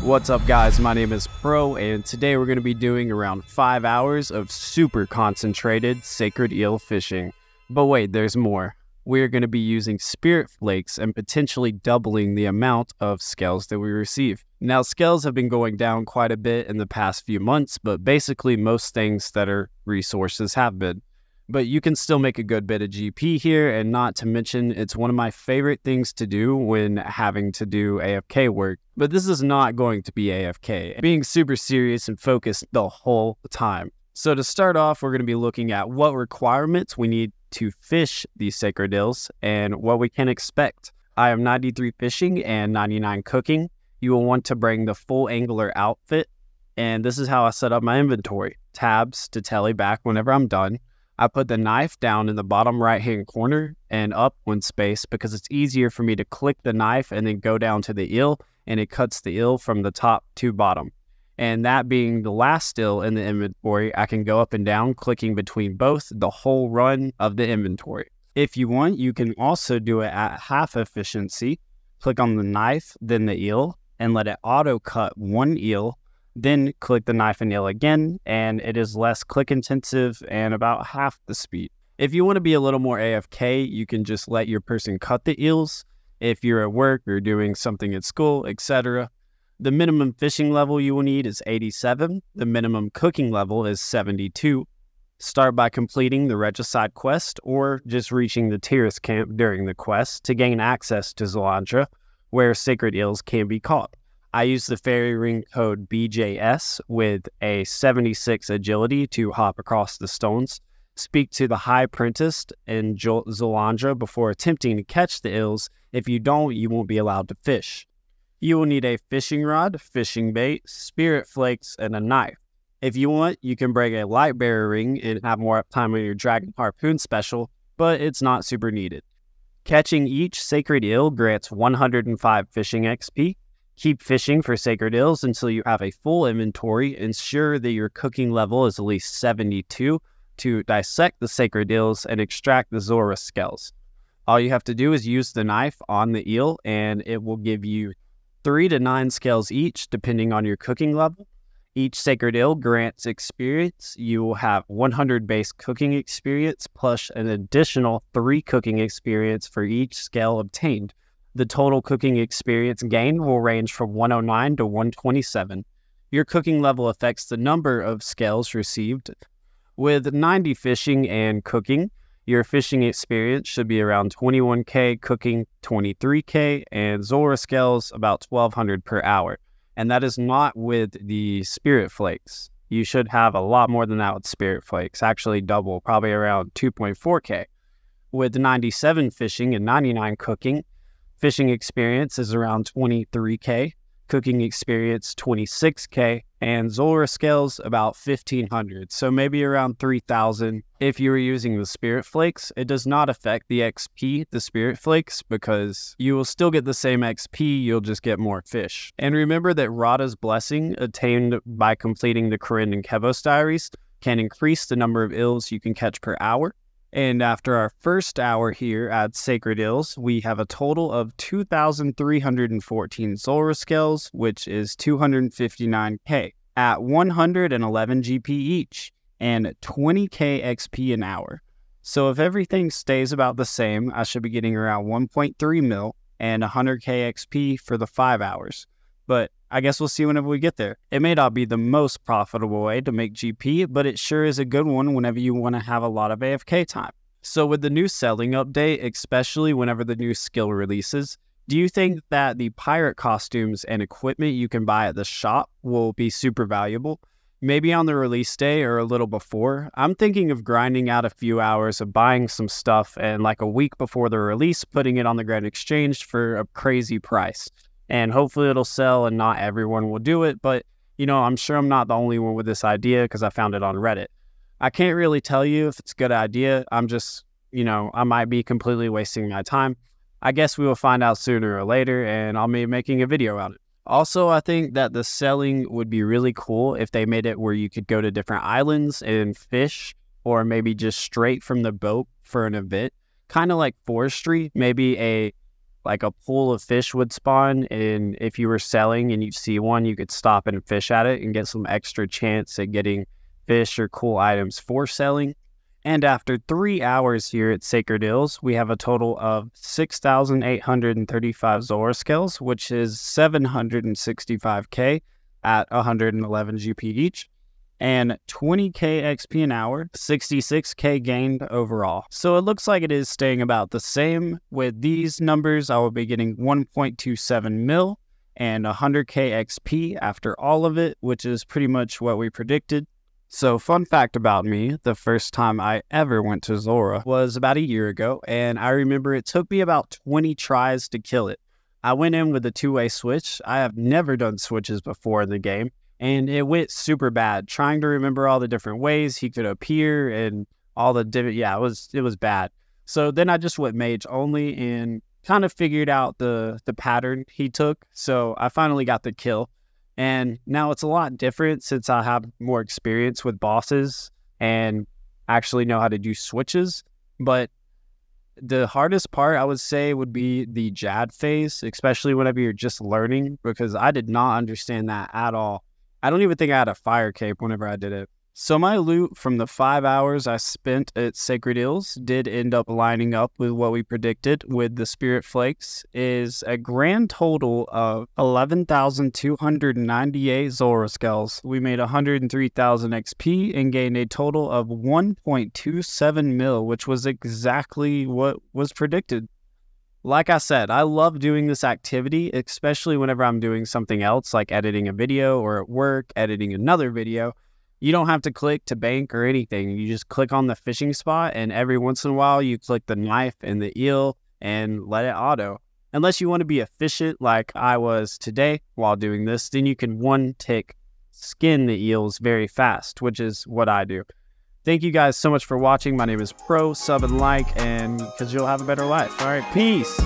What's up guys, my name is Pro, and today we're going to be doing around 5 hours of super concentrated sacred eel fishing. But wait, there's more. We're going to be using spirit flakes and potentially doubling the amount of scales that we receive. Now scales have been going down quite a bit in the past few months, but basically most things that are resources have been. But you can still make a good bit of GP here, and not to mention it's one of my favorite things to do when having to do AFK work. But this is not going to be AFK, being super serious and focused the whole time. So to start off, we're going to be looking at what requirements we need to fish these sacred eels and what we can expect. I am 93 fishing and 99 cooking. You will want to bring the full angler outfit, and this is how I set up my inventory. Tabs to tally back whenever I'm done. I put the knife down in the bottom right hand corner and up one space because it's easier for me to click the knife and then go down to the eel, and it cuts the eel from the top to bottom. And that being the last eel in the inventory, I can go up and down clicking between both the whole run of the inventory. If you want, you can also do it at half efficiency. Click on the knife, then the eel, and let it auto cut one eel. Then click the knife and eel again, and it is less click intensive and about half the speed. If you want to be a little more AFK, you can just let your person cut the eels. If you're at work or doing something at school, etc. The minimum fishing level you will need is 87. The minimum cooking level is 72. Start by completing the Regicide quest or just reaching the Terrace camp during the quest to gain access to Zul-Andra, where sacred eels can be caught. I use the fairy ring code BJS with a 76 agility to hop across the stones. Speak to the High Apprentice in Zul-Andra before attempting to catch the eels. If you don't, you won't be allowed to fish. You will need a fishing rod, fishing bait, spirit flakes, and a knife. If you want, you can bring a light bearer ring and have more uptime on your dragon harpoon special, but it's not super needed. Catching each sacred eel grants 105 fishing XP. Keep fishing for sacred eels until you have a full inventory. Ensure that your cooking level is at least 72 to dissect the sacred eels and extract the Zulrah scales. All you have to do is use the knife on the eel, and it will give you 3 to 9 scales each, depending on your cooking level. Each sacred eel grants experience. You will have 100 base cooking experience plus an additional 3 cooking experience for each scale obtained. The total cooking experience gain will range from 109 to 127. Your cooking level affects the number of scales received. With 90 fishing and cooking, your fishing experience should be around 21k, cooking 23k, and Zulrah scales about 1200 per hour. And that is not with the spirit flakes. You should have a lot more than that with spirit flakes, actually double, probably around 2.4k. With 97 fishing and 99 cooking, fishing experience is around 23k, cooking experience 26k, and Zulrah scales about 1500, so maybe around 3000 if you were using the spirit flakes. It does not affect the XP, the spirit flakes, because you will still get the same XP, you'll just get more fish. And remember that Radha's blessing, attained by completing the Corinne and Kevos diaries, can increase the number of eels you can catch per hour. And after our first hour here at Sacred Eels, we have a total of 2,314 Zulrah scales, which is 259k at 111 GP each and 20k XP an hour. So if everything stays about the same, I should be getting around 1.3 mil and 100k XP for the 5 hours. But I guess we'll see whenever we get there. It may not be the most profitable way to make GP, but it sure is a good one whenever you want to have a lot of AFK time. So with the new selling update, especially whenever the new skill releases, do you think that the pirate costumes and equipment you can buy at the shop will be super valuable? Maybe on the release day or a little before. I'm thinking of grinding out a few hours of buying some stuff and like a week before the release, putting it on the Grand Exchange for a crazy price. And hopefully it'll sell and not everyone will do it. But, you know, I'm sure I'm not the only one with this idea because I found it on Reddit. I can't really tell you if it's a good idea. I'm just, you know, I might be completely wasting my time. I guess we will find out sooner or later, and I'll be making a video on it. Also, I think that the selling would be really cool if they made it where you could go to different islands and fish, or maybe just straight from the boat for an event. Kind of like forestry, maybe like a pool of fish would spawn, and if you were selling and you see one, you could stop and fish at it and get some extra chance at getting fish or cool items for selling. And after 3 hours here at Sacred Eels, we have a total of 6,835 Zulrah scales, which is 765k at 111 GP each, and 20k XP an hour, 66k gained overall. So it looks like it is staying about the same. With these numbers, I will be getting 1.27 mil and 100k XP after all of it, which is pretty much what we predicted. So fun fact about me, the first time I ever went to Zulrah was about a year ago, and I remember it took me about 20 tries to kill it. I went in with a two-way switch. I have never done switches before in the game, and it went super bad. Trying to remember all the different ways he could appear and all the different, yeah, it was bad. So then I just went mage only and kind of figured out the pattern he took. So I finally got the kill. And now it's a lot different since I have more experience with bosses and actually know how to do switches. But the hardest part, I would say, would be the Jad phase, especially whenever you're just learning, because I did not understand that at all. I don't even think I had a fire cape whenever I did it. So my loot from the 5 hours I spent at Sacred Eels did end up lining up with what we predicted with the Spirit Flakes, is a grand total of 11,298 Zulrah scales. We made 103,000 XP and gained a total of 1.27 mil, which was exactly what was predicted. Like I said, I love doing this activity, especially whenever I'm doing something else like editing a video, or at work, editing another video. You don't have to click to bank or anything. You just click on the fishing spot, and every once in a while you click the knife and the eel and let it auto. Unless you want to be efficient like I was today while doing this, then you can one tick skin the eels very fast, which is what I do. Thank you guys so much for watching. My name is Pro, sub and like, and because you'll have a better life. All right, peace.